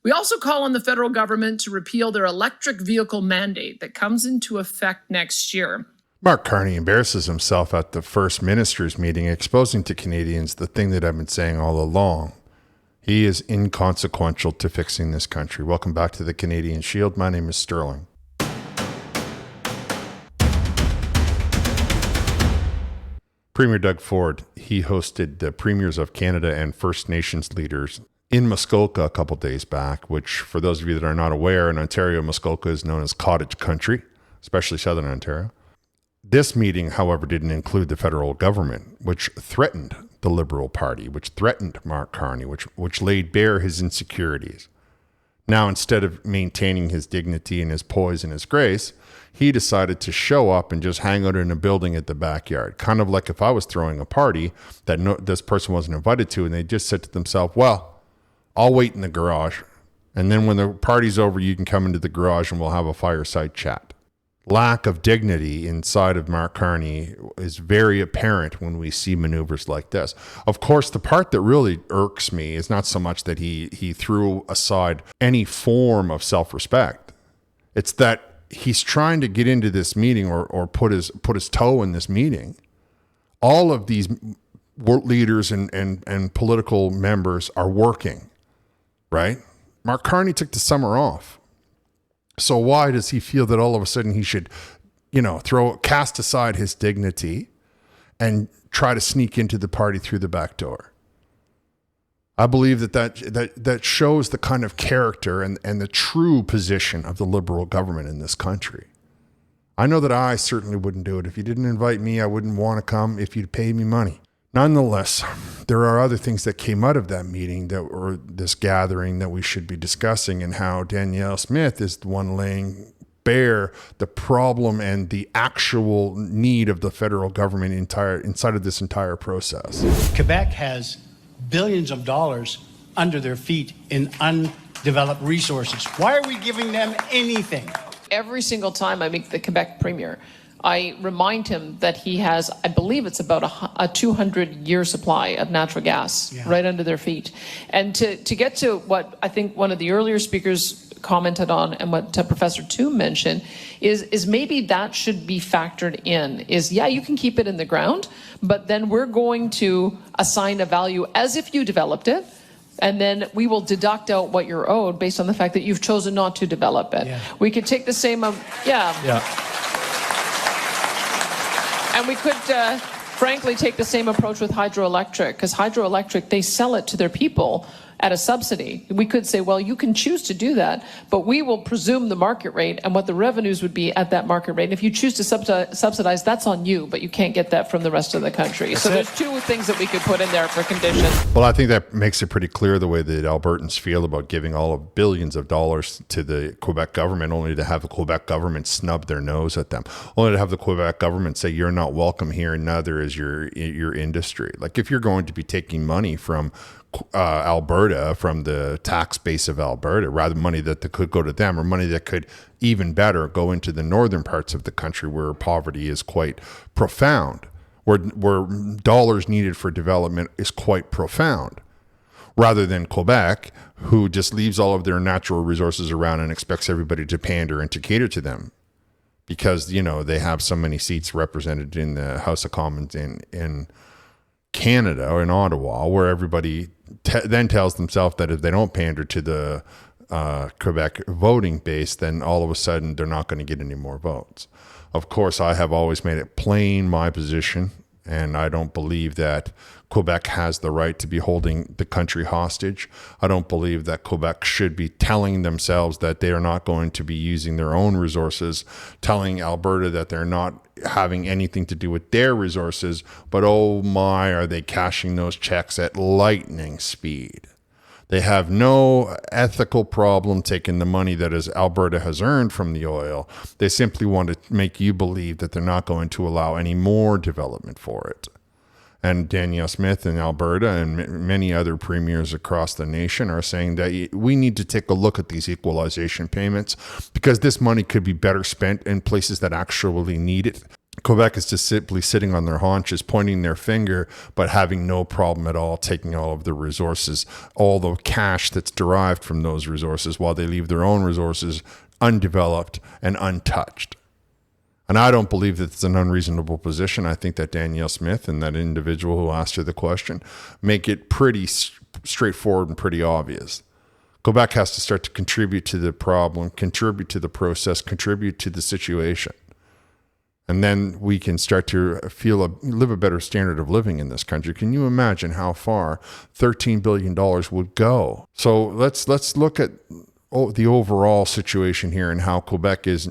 We also call on the federal government to repeal their electric vehicle mandate that comes into effect next year. Mark Carney embarrasses himself at the First Minister's meeting, exposing to Canadians the thing that I've been saying all along. He is inconsequential to fixing this country. Welcome back to the Canadian Shield. My name is Sterling. Premier Doug Ford, he hosted the premiers of Canada and First Nations leaders in Muskoka a couple days back, which for those of you that are not aware, in Ontario, Muskoka is known as cottage country, especially Southern Ontario. This meeting, however, didn't include the federal government, which threatened the Liberal Party, which threatened Mark Carney, which laid bare his insecurities. Now, instead of maintaining his dignity and his poise and his grace, he decided to show up and just hang out in a building at the backyard. Kind of like if I was throwing a party that this person wasn't invited to, and they just said to themselves, well, I'll wait in the garage. And then when the party's over, you can come into the garage and we'll have a fireside chat. Lack of dignity inside of Mark Carney is very apparent when we see maneuvers like this. Of course, the part that really irks me is not so much that he threw aside any form of self-respect. It's that he's trying to get into this meeting or put his toe in this meeting. All of these leaders and political members are working, right? Mark Carney took the summer off. So why does he feel that all of a sudden he should, cast aside his dignity and try to sneak into the party through the back door? I believe that shows the kind of character and the true position of the Liberal government in this country. I know that I certainly wouldn't do it. If you didn't invite me, I wouldn't want to come if you'd pay me money. Nonetheless, there are other things that came out of that meeting or this gathering that we should be discussing, and how Danielle Smith is the one laying bare the problem and the actual need of the federal government inside of this entire process. Quebec has billions of dollars under their feet in undeveloped resources. Why are we giving them anything? Every single time I meet the Quebec premier, I remind him that he has, I believe it's about a 200-year supply of natural gas right under their feet. And to get to what I think one of the earlier speakers commented on, and what Professor Toom mentioned, is maybe that should be factored in. You can keep it in the ground, but then we're going to assign a value as if you developed it, and then we will deduct out what you're owed based on the fact that you've chosen not to develop it. Yeah. We could take the same, And we could, frankly, take the same approach with hydroelectric, because hydroelectric, they sell it to their people at a subsidy. We could say, well, you can choose to do that, but we will presume the market rate and what the revenues would be at that market rate. And if you choose to subsidize, that's on you, but you can't get that from the rest of the country. So there's two things that we could put in there for conditions. Well, I think that makes it pretty clear the way that Albertans feel about giving all of billions of dollars to the Quebec government, only to have the Quebec government snub their nose at them, only to have the Quebec government say, you're not welcome here, and neither is your industry. Like, if you're going to be taking money from Alberta, from the tax base of Alberta, rather money that could go to them, or money that could even better go into the northern parts of the country where poverty is quite profound, where dollars needed for development is quite profound, rather than Quebec, who just leaves all of their natural resources around and expects everybody to pander and to cater to them because, they have so many seats represented in the House of Commons in Canada, or in Ottawa, where everybody then tells themselves that if they don't pander to the Quebec voting base, then all of a sudden they're not going to get any more votes. Of course, I have always made it plain my position, and I don't believe that Quebec has the right to be holding the country hostage. I don't believe that Quebec should be telling themselves that they are not going to be using their own resources, telling Alberta that they're not having anything to do with their resources, but oh my, are they cashing those checks at lightning speed. They have no ethical problem taking the money that Alberta has earned from the oil. They simply want to make you believe that they're not going to allow any more development for it. And Danielle Smith in Alberta and many other premiers across the nation are saying that we need to take a look at these equalization payments, because this money could be better spent in places that actually need it. Quebec is just simply sitting on their haunches, pointing their finger, but having no problem at all taking all of the resources, all the cash that's derived from those resources, while they leave their own resources undeveloped and untouched. And I don't believe that it's an unreasonable position. I think that Danielle Smith and that individual who asked her the question make it pretty straightforward and pretty obvious. Quebec has to start to contribute to the problem, contribute to the process, contribute to the situation. And then we can start to live a better standard of living in this country. Can you imagine how far $13 billion would go? So let's look at the overall situation here and how Quebec is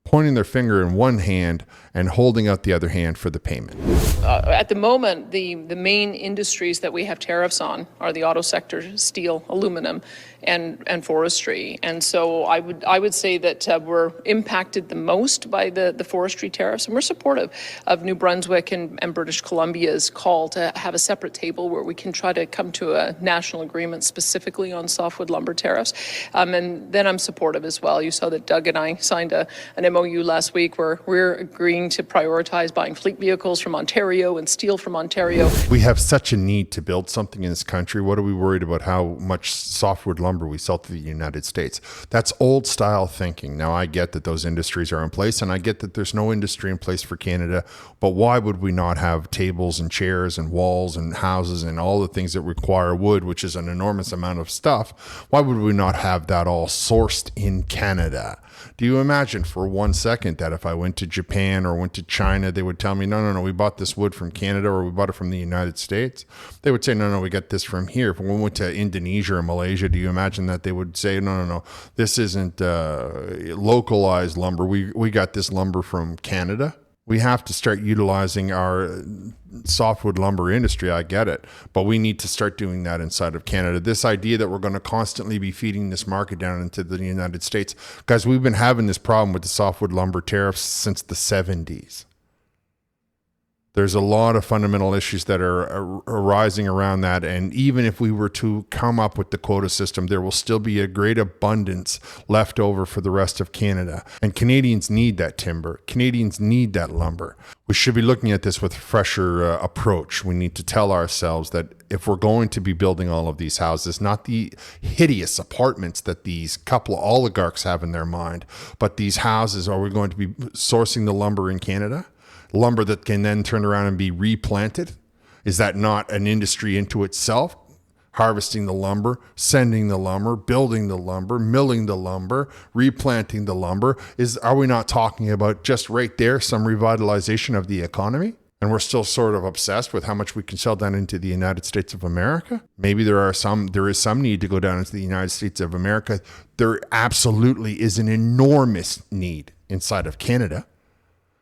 pointing their finger in one hand and holding out the other hand for the payment. At the moment, the main industries that we have tariffs on are the auto sector, steel, aluminum, and forestry. And so I would say that we're impacted the most by the forestry tariffs, and we're supportive of New Brunswick and British Columbia's call to have a separate table where we can try to come to a national agreement specifically on softwood lumber tariffs. And then I'm supportive as well. You saw that Doug and I signed an MOU last week where we're agreeing to prioritize buying fleet vehicles from Ontario and steel from Ontario. We have such a need to build something in this country. What are we worried about how much softwood lumber we sell to the United States? That's old style thinking. Now, I get that those industries are in place, and I get that there's no industry in place for Canada, but why would we not have tables and chairs and walls and houses and all the things that require wood, which is an enormous amount of stuff? Why would we not have that all sourced in Canada? Do you imagine for 1 second that if I went to Japan or went to China, they would tell me, no, we bought this wood from Canada or we bought it from the United States? They would say, no, we got this from here. If we went to Indonesia or Malaysia, do you imagine that they would say, no, this isn't localized lumber. We got this lumber from Canada? We have to start utilizing our softwood lumber industry. I get it, but we need to start doing that inside of Canada. This idea that we're going to constantly be feeding this market down into the United States, guys, we've been having this problem with the softwood lumber tariffs since the 70s. There's a lot of fundamental issues that are arising around that. And even if we were to come up with the quota system, there will still be a great abundance left over for the rest of Canada. And Canadians need that timber. Canadians need that lumber. We should be looking at this with a fresher approach. We need to tell ourselves that if we're going to be building all of these houses, not the hideous apartments that these couple of oligarchs have in their mind, but these houses, are we going to be sourcing the lumber in Canada? Lumber that can then turn around and be replanted? Is that not an industry into itself? Harvesting the lumber, sending the lumber, building the lumber, milling the lumber, replanting the lumber. Are we not talking about just right there some revitalization of the economy? And we're still sort of obsessed with how much we can sell down into the United States of America. Maybe there is some need to go down into the United States of America. There absolutely is an enormous need inside of Canada.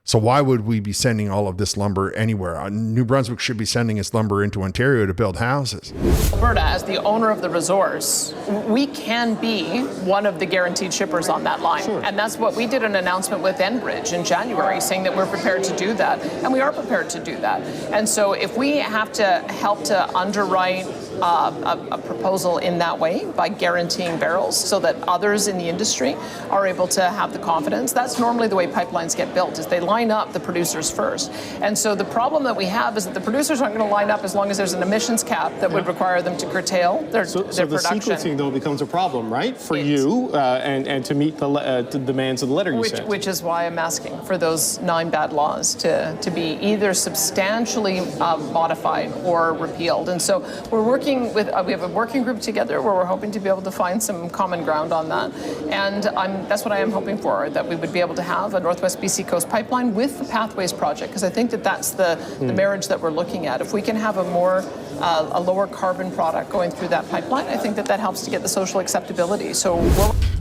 So why would we be sending all of this lumber anywhere? New Brunswick should be sending its lumber into Ontario to build houses. Alberta, as the owner of the resource, we can be one of the guaranteed shippers on that line. Sure. And that's what we did an announcement with Enbridge in January, saying that we're prepared to do that. And we are prepared to do that. And so if we have to help to underwrite a proposal in that way by guaranteeing barrels so that others in the industry are able to have the confidence, that's normally the way pipelines get built, is they line up the producers first. And so the problem that we have is that the producers aren't going to line up as long as there's an emissions cap that would require them to curtail their production. So the sequencing, though, becomes a problem, right, for you and to meet the demands of the letter you sent. Which is why I'm asking for those 9 bad laws to be either substantially modified or repealed. And so we're working with, we have a working group together where we're hoping to be able to find some common ground on that. And that's what I am hoping for, that we would be able to have a Northwest BC Coast pipeline with the Pathways project, because I think that that's the marriage that we're looking at. If we can have a lower carbon product going through that pipeline, I think that helps to get the social acceptability. So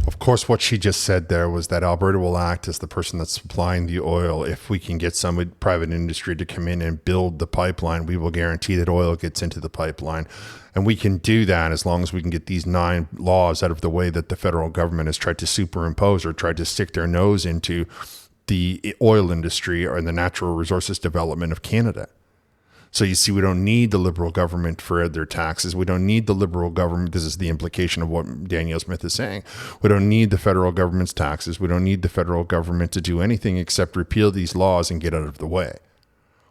of course, what she just said there was that Alberta will act as the person that's supplying the oil. If we can get some private industry to come in and build the pipeline, we will guarantee that oil gets into the pipeline. And we can do that as long as we can get these 9 laws out of the way that the federal government has tried to superimpose or tried to stick their nose into the oil industry or in the natural resources development of Canada. So you see, we don't need the Liberal government for their taxes. We don't need the Liberal government. This is the implication of what Danielle Smith is saying. We don't need the federal government's taxes. We don't need the federal government to do anything except repeal these laws and get out of the way,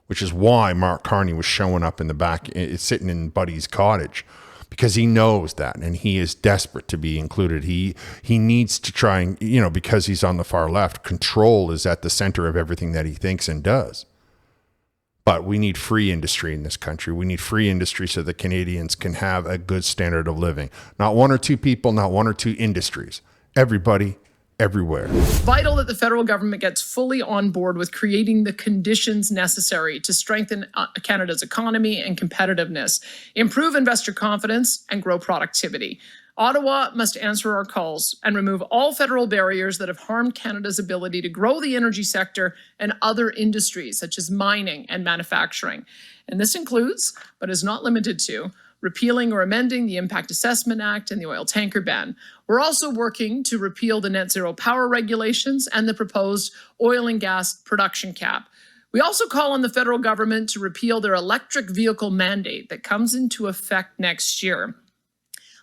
which is why Mark Carney was showing up in the back, sitting in Buddy's cottage, because he knows that, and he is desperate to be included. He needs to try and, because he's on the far left, control is at the center of everything that he thinks and does. But we need free industry in this country. We need free industry so that Canadians can have a good standard of living. Not one or two people, not one or two industries. Everybody, everywhere. Vital that the federal government gets fully on board with creating the conditions necessary to strengthen Canada's economy and competitiveness, improve investor confidence, and grow productivity. Ottawa must answer our calls and remove all federal barriers that have harmed Canada's ability to grow the energy sector and other industries such as mining and manufacturing. And this includes, but is not limited to, repealing or amending the Impact Assessment Act and the oil tanker ban. We're also working to repeal the net zero power regulations and the proposed oil and gas production cap. We also call on the federal government to repeal their electric vehicle mandate that comes into effect next year.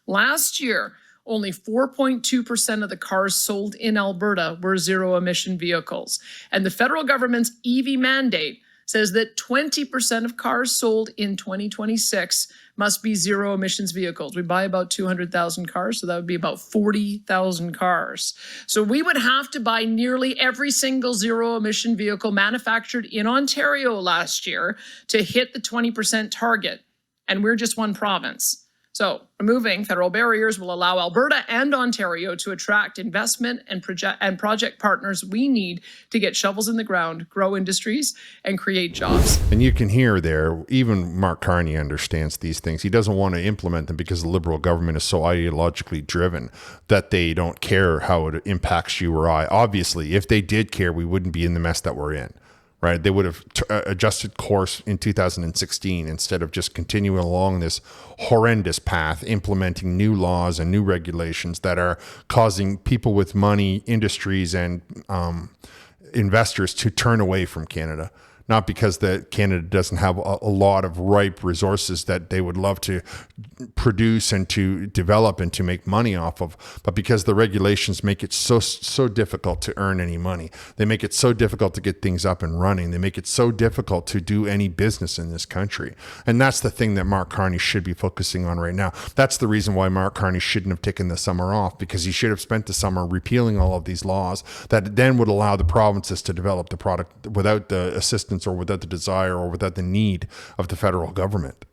Last year, only 4.2% of the cars sold in Alberta were zero-emission vehicles. And the federal government's EV mandate says that 20% of cars sold in 2026 must be zero-emissions vehicles. We buy about 200,000 cars, so that would be about 40,000 cars. So we would have to buy nearly every single zero-emission vehicle manufactured in Ontario last year to hit the 20% target. And we're just one province. So removing federal barriers will allow Alberta and Ontario to attract investment and project partners we need to get shovels in the ground, grow industries, and create jobs. And you can hear there, even Mark Carney understands these things. He doesn't want to implement them because the Liberal government is so ideologically driven that they don't care how it impacts you or I. Obviously, if they did care, we wouldn't be in the mess that we're in. Right? They would have adjusted course in 2016 instead of just continuing along this horrendous path, implementing new laws and new regulations that are causing people with money, industries, and investors to turn away from Canada. Not because that Canada doesn't have a lot of ripe resources that they would love to produce and to develop and to make money off of, but because the regulations make it so difficult to earn any money. They make it so difficult to get things up and running. They make it so difficult to do any business in this country. And that's the thing that Mark Carney should be focusing on right now. That's the reason why Mark Carney shouldn't have taken the summer off, because he should have spent the summer repealing all of these laws that then would allow the provinces to develop the product without the assistance or without the desire or without the need of the federal government.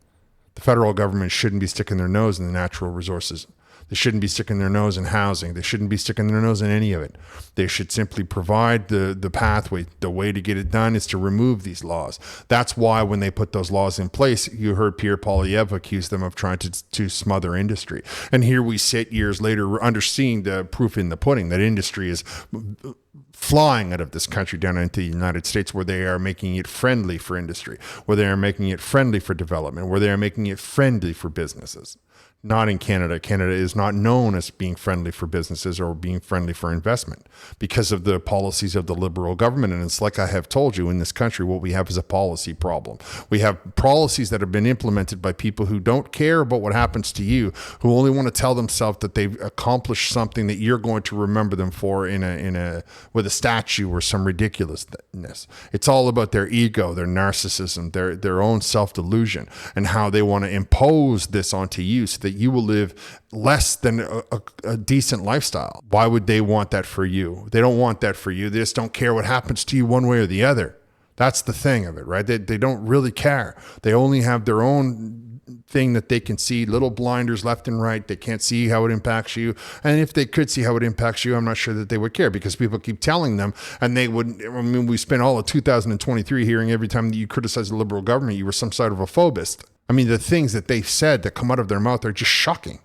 The federal government shouldn't be sticking their nose in the natural resources. They shouldn't be sticking their nose in housing. They shouldn't be sticking their nose in any of it. They should simply provide the pathway. The way to get it done is to remove these laws. That's why when they put those laws in place, you heard Pierre Poilievre accuse them of trying to smother industry. And here we sit years later seeing the proof in the pudding that industry is flying out of this country down into the United States, where they are making it friendly for industry, where they are making it friendly for development, where they are making it friendly for businesses. Not in Canada. Canada is not known as being friendly for businesses or being friendly for investment because of the policies of the Liberal government. And it's like I have told you, in this country, what we have is a policy problem. We have policies that have been implemented by people who don't care about what happens to you, who only want to tell themselves that they've accomplished something that you're going to remember them for with a statue or some ridiculousness. It's all about their ego, their narcissism, their own self-delusion, and how they want to impose this onto you so that you will live less than a decent lifestyle. Why would they want that for you? They don't want that for you. They just don't care what happens to you one way or the other. That's the thing of it, right? They don't really care. They only have their own thing that they can see, little blinders left and right. They can't see how it impacts you. And if they could see how it impacts you, I'm not sure that they would care, because people keep telling them, and they would. I mean, we spent all of 2023 hearing every time that you criticize the Liberal government, you were some sort of a phobist. I mean, the things that they've said that come out of their mouth are just shocking,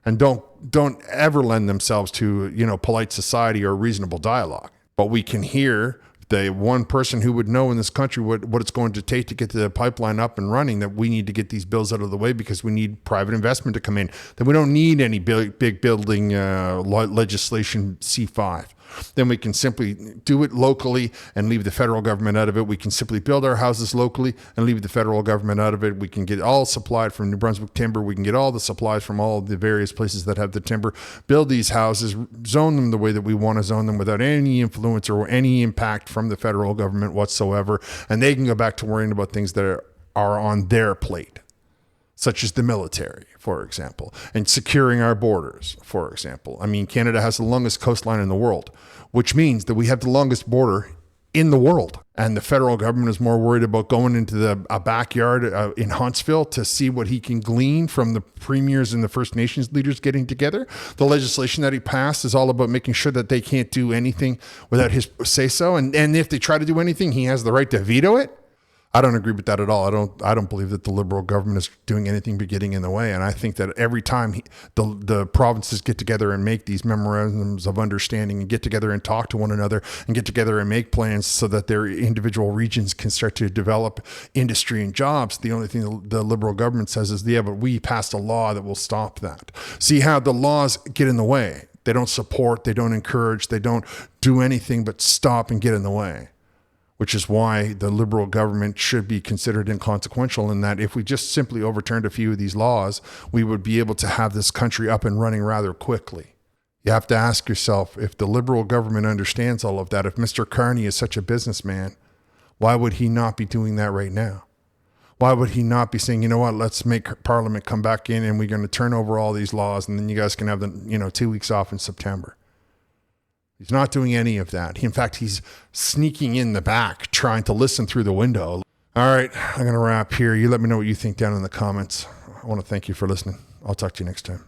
and don't ever lend themselves to, polite society or reasonable dialogue. But we can hear the one person who would know in this country what it's going to take to get the pipeline up and running, that we need to get these bills out of the way because we need private investment to come in, that we don't need any big building legislation C5. then we can simply do it locally and leave the federal government out of it. We can simply build our houses locally and leave the federal government out of it. We can get all supplied from New Brunswick timber. We can get all the supplies from all of the various places that have the timber, build these houses, zone them the way that we want to zone them without any influence or any impact from the federal government whatsoever. And they can go back to worrying about things that are on their plate, such as the military, for example, and securing our borders, for example. I mean, Canada has the longest coastline in the world, which means that we have the longest border in the world. And the federal government is more worried about going into a backyard in Huntsville to see what he can glean from the premiers and the First Nations leaders getting together. The legislation that he passed is all about making sure that they can't do anything without his say-so. And if they try to do anything, he has the right to veto it. I don't agree with that at all. I don't believe that the Liberal government is doing anything but getting in the way. And I think that every time the provinces get together and make these memorandums of understanding and get together and talk to one another and get together and make plans so that their individual regions can start to develop industry and jobs, the only thing the Liberal government says is, yeah, but we passed a law that will stop that. See how the laws get in the way. They don't support, they don't encourage, they don't do anything but stop and get in the way. Which is why the Liberal government should be considered inconsequential, in that if we just simply overturned a few of these laws, we would be able to have this country up and running rather quickly. You have to ask yourself, if the Liberal government understands all of that, if Mr. Carney is such a businessman, why would he not be doing that right now? Why would he not be saying, you know what, let's make Parliament come back in and we're going to turn over all these laws and then you guys can have 2 weeks off in September? He's not doing any of that. In fact, he's sneaking in the back, trying to listen through the window. All right, I'm going to wrap here. You let me know what you think down in the comments. I want to thank you for listening. I'll talk to you next time.